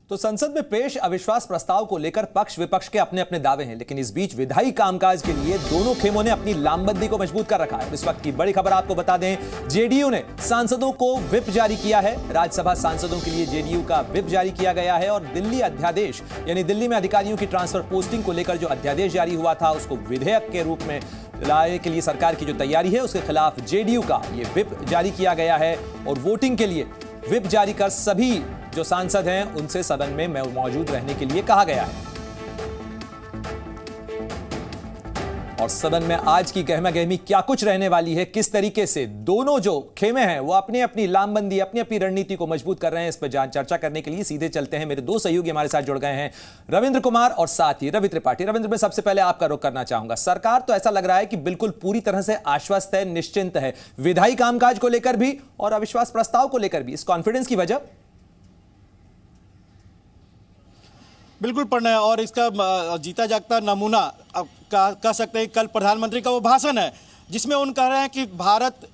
तो संसद में पेश अविश्वास प्रस्ताव को लेकर पक्ष विपक्ष के अपने अपने दावे हैं, लेकिन इस बीच विधायी कामकाज के लिए दोनों खेमों ने अपनी लामबंदी को मजबूत कर रखा है। इस वक्त की बड़ी खबर आपको बता दें, जेडीयू ने सांसदों को व्हिप जारी किया है। राज्यसभा सांसदों के लिए जेडीयू का व्हिप जारी किया गया है और दिल्ली अध्यादेश यानी दिल्ली में अधिकारियों की ट्रांसफर पोस्टिंग को लेकर जो अध्यादेश जारी हुआ था उसको विधेयक के रूप में लाने के लिए सरकार की जो तैयारी है उसके खिलाफ जेडीयू का यह व्हिप जारी किया गया है और वोटिंग के लिए व्हिप जारी कर सभी जो सांसद हैं उनसे सदन में मौजूद रहने के लिए कहा गया है। और सदन में आज की गहमा गहमी क्या कुछ रहने वाली है, किस तरीके से दोनों जो खेमे हैं वो अपनी अपनी लामबंदी अपनी अपनी रणनीति को मजबूत कर रहे हैं, इस पर चर्चा करने के लिए सीधे चलते हैं। मेरे दो सहयोगी हमारे साथ जुड़ गए हैं, रविंद्र कुमार और साथ ही रवि त्रिपाठी। रविंद्र, मैं सबसे पहले आपका रुख करना चाहूंगा। सरकार तो ऐसा लग रहा है कि बिल्कुल पूरी तरह से आश्वस्त है, निश्चिंत है, विधायी कामकाज को लेकर भी और अविश्वास प्रस्ताव को लेकर भी। इस कॉन्फिडेंस की वजह? बिल्कुल प्रणय, और इसका जीता जागता नमूना कह सकते हैं कल प्रधानमंत्री का वो भाषण है जिसमें उन कह रहे हैं कि भारत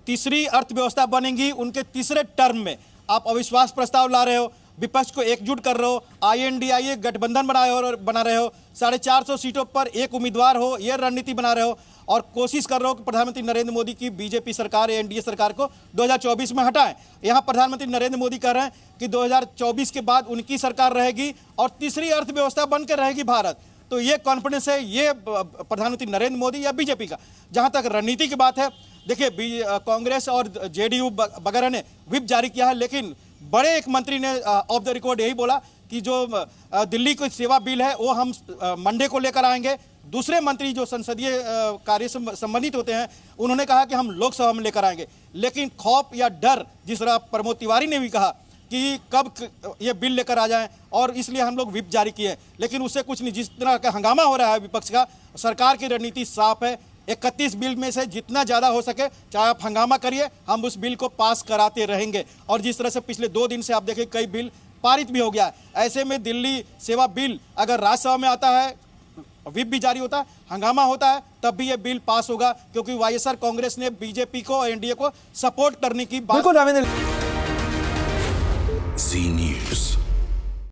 तीसरी अर्थव्यवस्था बनेगी उनके तीसरे टर्म में। आप अविश्वास प्रस्ताव ला रहे हो, विपक्ष को एकजुट कर रहे हो, INDIA गठबंधन बना रहे हो, 450 सीटों पर एक उम्मीदवार हो, यह रणनीति बना रहे हो और कोशिश कर रहे हो कि प्रधानमंत्री नरेंद्र मोदी की बीजेपी सरकार NDA सरकार को 2024 में हटाएं। यहाँ प्रधानमंत्री नरेंद्र मोदी कह रहे हैं कि 2024 के बाद उनकी सरकार रहेगी और तीसरी अर्थव्यवस्था बनकर रहेगी भारत। तो ये कॉन्फिडेंस है ये प्रधानमंत्री नरेंद्र मोदी या बीजेपी का। जहाँ तक रणनीति की बात है, देखिए कांग्रेस और जेडीयू वगैरह ने व्हिप जारी किया है, लेकिन बड़े एक मंत्री ने ऑफ द रिकॉर्ड यही बोला कि जो दिल्ली की सेवा बिल है वो हम मंडे को लेकर आएंगे। दूसरे मंत्री जो संसदीय कार्य से संबंधित होते हैं उन्होंने कहा कि हम लोकसभा में लेकर आएंगे। लेकिन खौफ या डर, जिस तरह प्रमोद तिवारी ने भी कहा कि कब ये बिल लेकर आ जाएं और इसलिए हम लोग व्हिप जारी किए, लेकिन उससे कुछ नहीं। जिस तरह का हंगामा हो रहा है विपक्ष का, सरकार की रणनीति साफ है। 31 बिल में से जितना ज़्यादा हो सके चाहे आप हंगामा करिए, हम उस बिल को पास कराते रहेंगे। और जिस तरह से पिछले 2 दिन से आप देखें कई बिल पारित भी हो गया है। ऐसे में दिल्ली सेवा बिल अगर राज्यसभा में आता है, व्हिप भी जारी होता है, हंगामा होता है, तब भी ये बिल पास होगा, क्योंकि YSR कांग्रेस ने बीजेपी को NDA को सपोर्ट करने की बात। बिल्कुल रविंद्र। Zee